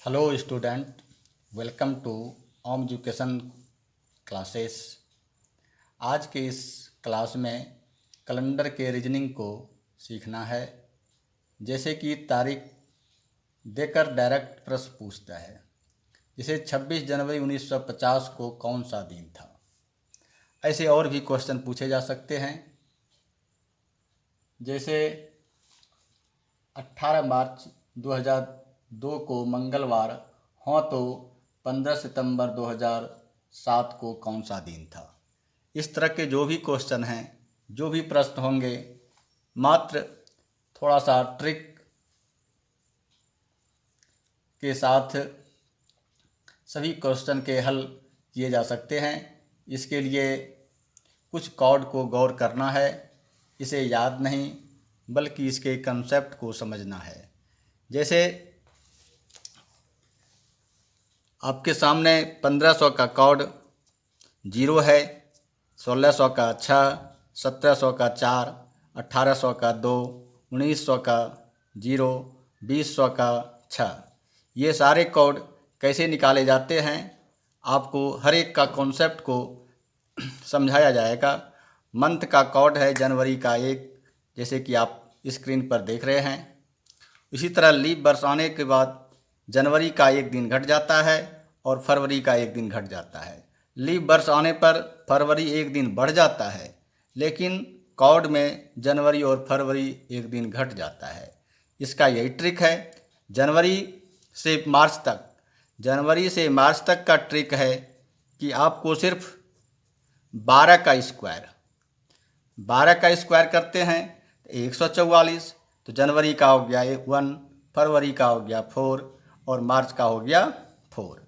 Hello student, welcome to Om education classes. आज के इस क्लास में कैलेंडर के रीजनिंग को सीखना है। जैसे कि तारीख देकर डायरेक्ट प्रश्न पूछता है, जैसे 26 जनवरी 1950 को कौन सा दिन था। ऐसे और भी क्वेश्चन पूछे जा सकते हैं, जैसे 18 मार्च 2002 को मंगलवार हो तो 15 सितंबर 2007 को कौन सा दिन था। इस तरह के जो भी क्वेश्चन हैं, जो भी प्रश्न होंगे, मात्र थोड़ा सा ट्रिक के साथ सभी क्वेश्चन के हल किए जा सकते हैं। इसके लिए कुछ कोड को गौर करना है, इसे याद नहीं बल्कि इसके कंसेप्ट को समझना है। जैसे आपके सामने 1500 का कोड 0 है, 1600 का 6, 1700 का 4, 1800 का 2, 1900 का 0, 2000 का 6। ये सारे कोड कैसे निकाले जाते हैं, आपको हर एक का कॉन्सेप्ट को समझाया जाएगा। मंथ का कोड है जनवरी का 1, जैसे कि आप स्क्रीन पर देख रहे हैं। इसी तरह लीप वर्ष आने के बाद जनवरी का 1 दिन घट जाता है और फरवरी का 1 दिन घट जाता है। लीप वर्ष आने पर फरवरी 1 दिन बढ़ जाता है, लेकिन कोड में जनवरी और फरवरी 1 दिन घट जाता है। इसका यही ट्रिक है। जनवरी से मार्च तक का ट्रिक है कि आपको सिर्फ 12 का स्क्वायर करते हैं तो 144। तो जनवरी का हो गया 1, फरवरी का हो गया 4 और मार्च का हो गया 4।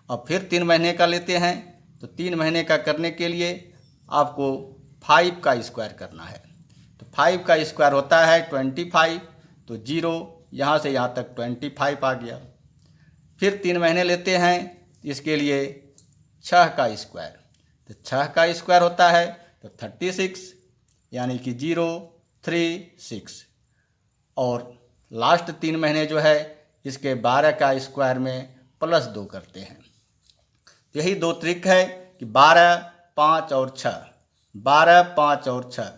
अब फिर 3 महीने का लेते हैं तो 3 महीने का करने के लिए आपको 5 का स्क्वायर करना है। तो 5 का स्क्वायर होता है 25। तो 0 यहाँ से यहाँ तक 25 आ गया। फिर 3 महीने लेते हैं, इसके लिए 6 का स्क्वायर। तो 6 का स्क्वायर होता है तो 36, यानी कि 0, 3, 6। और लास्ट 3 महीने जो है इसके 12 का स्क्वायर में +2 करते हैं। यही 2 ट्रिक है कि 12, 5 और 6, 12, 5 और 6।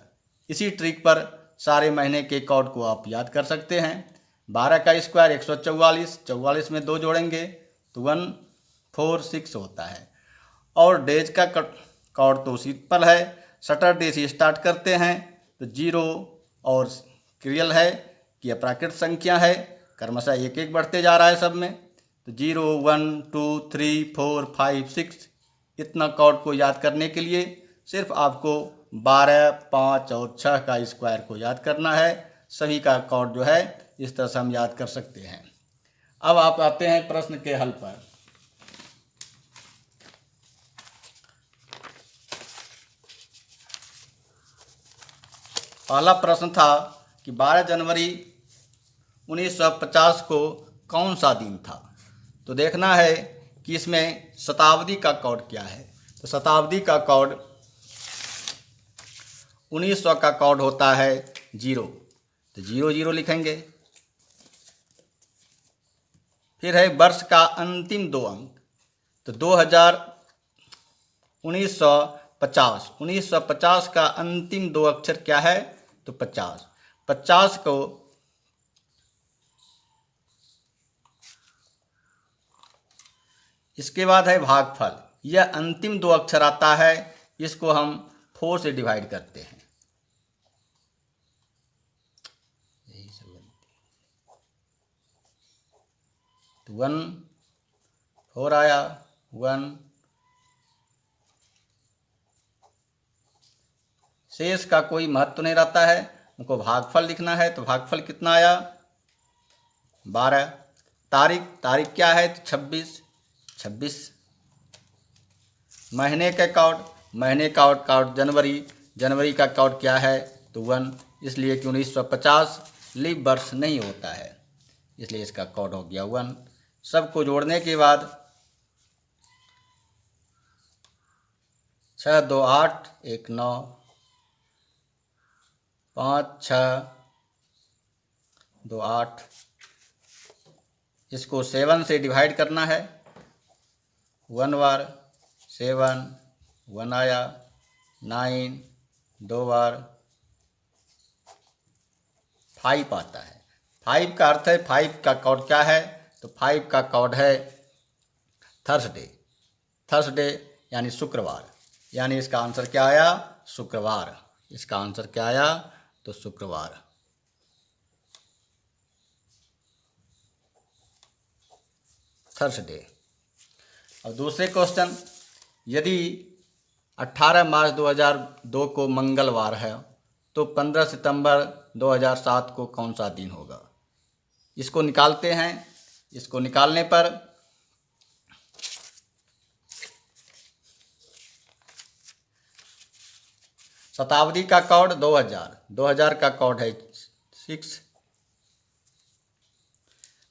इसी ट्रिक पर सारे महीने के कोड को आप याद कर सकते हैं। 12 का स्क्वायर 144, 44 में 2 जोड़ेंगे तो 146 होता है। और डेज का कोड तो सिंपल है। सैटरडे से स्टार्ट करते हैं तो 0 और रियल है कि अप्राकृत संख्या है, क्रमशः 1 1 बढ़ते जा रहा है सब में। तो 0, 1, 2, 3, 4, 5, 6। इतना कोड को याद करने के लिए सिर्फ आपको 12, 5 और 6 का स्क्वायर को याद करना है। सभी का कोड जो है इस तरह से हम याद कर सकते हैं। अब आप आते हैं प्रश्न के हल पर। पहला प्रश्न था कि 12 जनवरी 1950 को कौन सा दिन था। तो देखना है कि इसमें शताब्दी का कोड क्या है। तो शताब्दी का कोड 1900 का कोड होता है 0। तो 0 0 लिखेंगे। फिर है वर्ष का अंतिम 2 अंक। तो 1950 का अंतिम 2 अक्षर क्या है, तो 50। 50 को इसके बाद है भागफल। यह अंतिम 2 अक्षर आता है, इसको हम 4 से डिवाइड करते हैं। तो 1 4 आया, 1। शेष का कोई महत्व नहीं रहता है, उनको भागफल लिखना है। तो भागफल कितना आया, 12। तारीख क्या है, तो 26। महीने का कोड जनवरी का कोड क्या है, तो 1। इसलिए कि 1950 लीप वर्ष नहीं होता है, इसलिए इसका कोड हो गया 1। सबको जोड़ने के बाद 6 2 8 1 9, 5 6 2 8, इसको 7 से डिवाइड करना है। 1 बार 7, 1 आया, 9 2 बार 5 आता है। 5 का अर्थ है 5 का कोड क्या है, तो 5 का कोड है थर्सडे। थर्सडे यानी शुक्रवार, यानी इसका आंसर क्या आया, शुक्रवार। इसका आंसर क्या आया, तो शुक्रवार। थर्सडे। अब दूसरे क्वेश्चन, यदि 18 मार्च 2002 को मंगलवार है तो 15 सितंबर 2007 को कौन सा दिन होगा। इसको निकालते हैं। इसको निकालने पर शताब्दी का कोड 2000, 2000 का कोड है 6।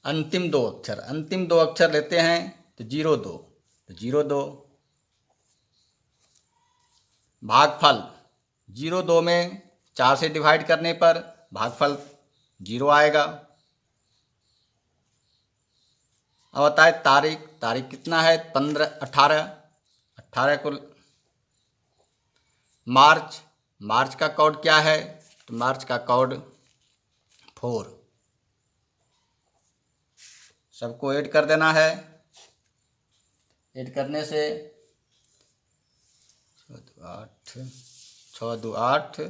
अंतिम दो अक्षर लेते हैं तो 02, तो 02। भागफल 02 में 4 से डिवाइड करने पर भागफल 0 आएगा। अब बताए तारीख कितना है, 15 18 को। मार्च का कोड क्या है, तो मार्च का कोड 4। सबको ऐड कर देना है। ऐड करने से 6 2 8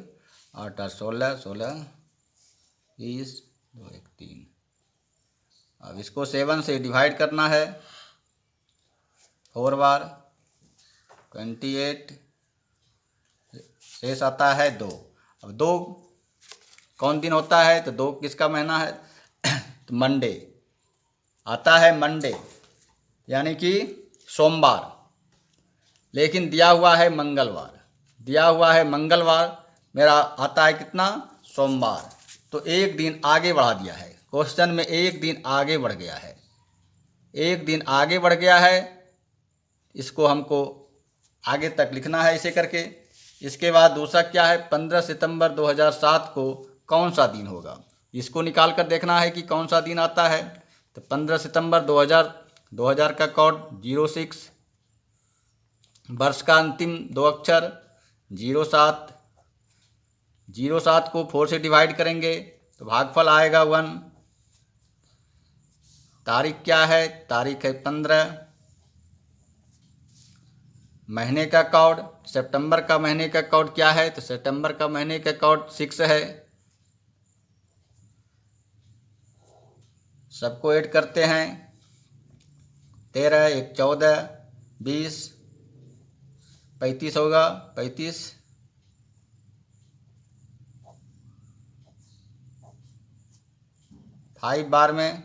8 8 16 16 20 2 1 3। अब इसको 7 से डिवाइड करना है 4 बार 28। शेष आता है 2। अब 2 कौन दिन होता है, तो 2 किसका महीना है तो मंडे आता है, मंडे यानी कि सोमवार। लेकिन दिया हुआ है मंगलवार, मेरा आता है कितना, सोमवार। तो एक दिन आगे बढ़ा दिया है क्वेश्चन में, एक दिन आगे बढ़ गया है, एक दिन आगे बढ़ गया है। इसको हमको आगे तक लिखना है इसे करके। इसके बाद दूसरा क्या है, 15 सितंबर 2007 को कौन सा दिन होगा। इसको निकाल कर देखना है कि कौन सा दिन आता है। तो 15 सितंबर 2000 का कोड 06। वर्ष का अंतिम 2 अक्षर 07। 07 को 4 से डिवाइड करेंगे तो भागफल आएगा 1। तारीख क्या है, तारीख है 15। महीने का कोड, सितंबर का महीने का कोड क्या है, तो सितंबर का महीने का कोड 6 है। सबको ऐड करते हैं। 13 1 14 20 35 होगा, 35। फाइव बार में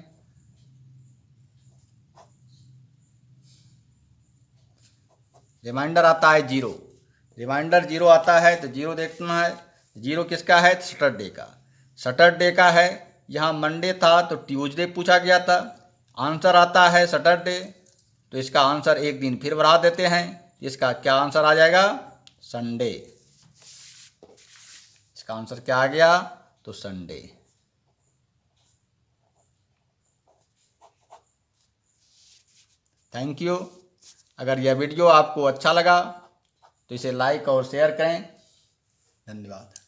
रिमाइंडर आता है 0। रिमाइंडर 0 आता है तो 0 देखना है। 0 किसका है, सैटरडे का है। यहाँ मंडे था तो ट्यूसडे पूछा गया था। आंसर आता है सैटरडे, तो इसका आंसर एक दिन फिर बढ़ा देते हैं। इसका क्या आंसर आ जाएगा, संडे। इसका आंसर क्या आ गया, तो संडे। Thank you. अगर यह वीडियो आपको अच्छा लगा तो इसे लाइक और शेयर करें। धन्यवाद।